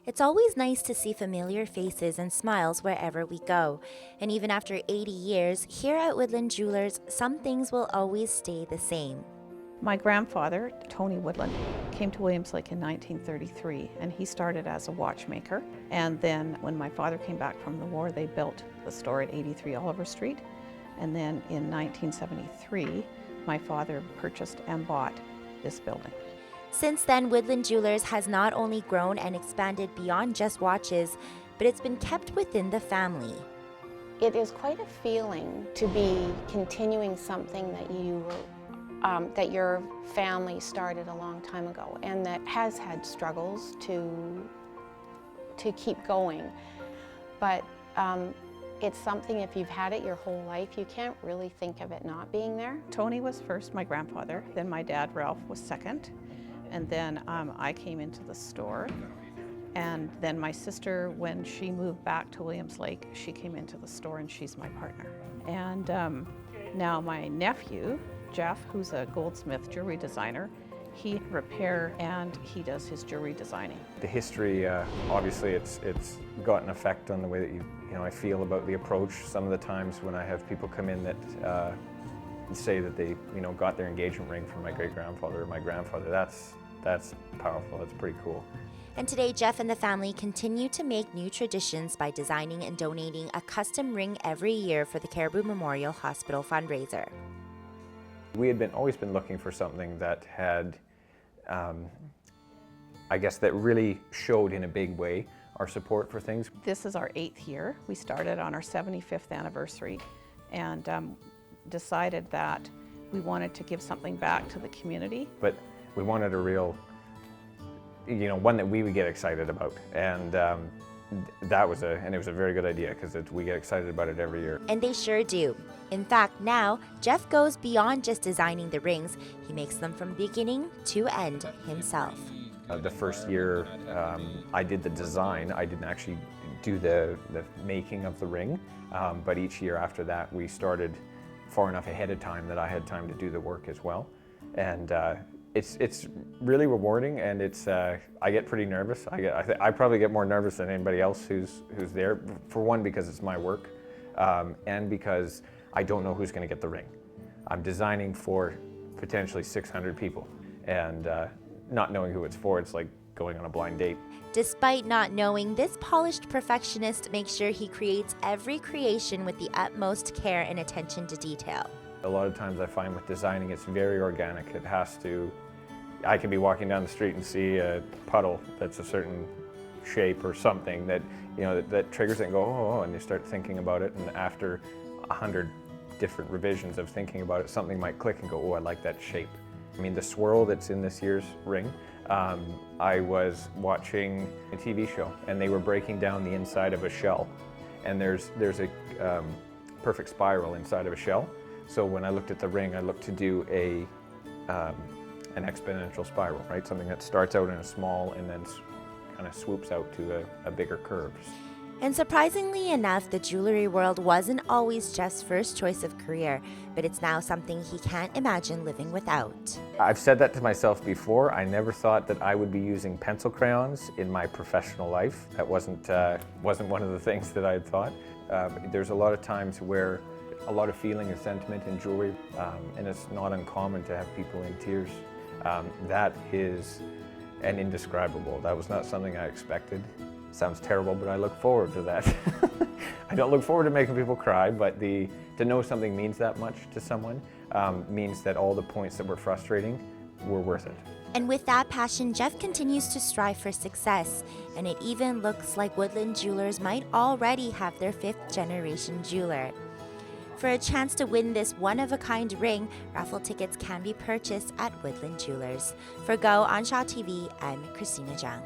It's always nice to see familiar faces and smiles wherever we go. And even after 80 years, here at Woodland Jewellers, some things will always stay the same. My grandfather, Tony Woodland, came to Williams Lake in 1933, and he started as a watchmaker. And then when my father came back from the war, they built the store at 83 Oliver Street. And then in 1973, my father purchased and bought this building. Since then, Woodland Jewellers has not only grown and expanded beyond just watches, but it's been kept within the family. It is quite a feeling to be continuing something that your family started a long time ago and that has had struggles to keep going. But it's something, if you've had it your whole life, you can't really think of it not being there. Tony was first, my grandfather, then my dad, Ralph, was second. And then I came into the store. And then my sister, when she moved back to Williams Lake, she came into the store and she's my partner. And now my nephew, Jeff, who's a goldsmith jewelry designer, he repair and he does his jewelry designing. The history, obviously it's got an effect on the way that I feel about the approach. Some of the times when I have people come in that say that they got their engagement ring from my great-grandfather or my grandfather, that's powerful, that's pretty cool. And today, Jeff and the family continue to make new traditions by designing and donating a custom ring every year for the Cariboo Memorial Hospital fundraiser. We had always been looking for something that had, I guess, that really showed in a big way our support for things. This is our 8th year. We started on our 75th anniversary and decided that we wanted to give something back to the community. But we wanted a real, one that we would get excited about. And it was a very good idea because we get excited about it every year. And they sure do. In fact, now, Jeff goes beyond just designing the rings. He makes them from beginning to end himself. The first year I did the design. I didn't actually do the making of the ring, but each year after that we started far enough ahead of time that I had time to do the work as well. And it's really rewarding, and I get pretty nervous. I probably get more nervous than anybody else who's there. For one, because it's my work, and because I don't know who's going to get the ring. I'm designing for potentially 600 people, and not knowing who it's for, it's like going on a blind date. Despite not knowing, this polished perfectionist makes sure he creates every creation with the utmost care and attention to detail. A lot of times I find with designing, it's very organic. I can be walking down the street and see a puddle that's a certain shape or something that, that triggers it and go, oh, and you start thinking about it, and after 100 different revisions of thinking about it, something might click and go, oh, I like that shape. I mean, the swirl that's in this year's ring, I was watching a TV show and they were breaking down the inside of a shell, and there's a perfect spiral inside of a shell. So when I looked at the ring, I looked to do an exponential spiral, right? Something that starts out in a small and then kind of swoops out to a bigger curve. And surprisingly enough, the jewelry world wasn't always Jeff's first choice of career, but it's now something he can't imagine living without. I've said that to myself before. I never thought that I would be using pencil crayons in my professional life. That wasn't one of the things that I had thought. There's a lot of times where a lot of feeling and sentiment in jewelry, and it's not uncommon to have people in tears. That is an indescribable. That was not something I expected. Sounds terrible, but I look forward to that. I don't look forward to making people cry, but to know something means that much to someone means that all the points that were frustrating were worth it. And with that passion, Jeff continues to strive for success, and it even looks like Woodland Jewellers might already have their 5th generation jeweler. For a chance to win this one-of-a-kind ring, raffle tickets can be purchased at Woodland Jewellers. For Go on Shaw TV, I'm Christina Jung.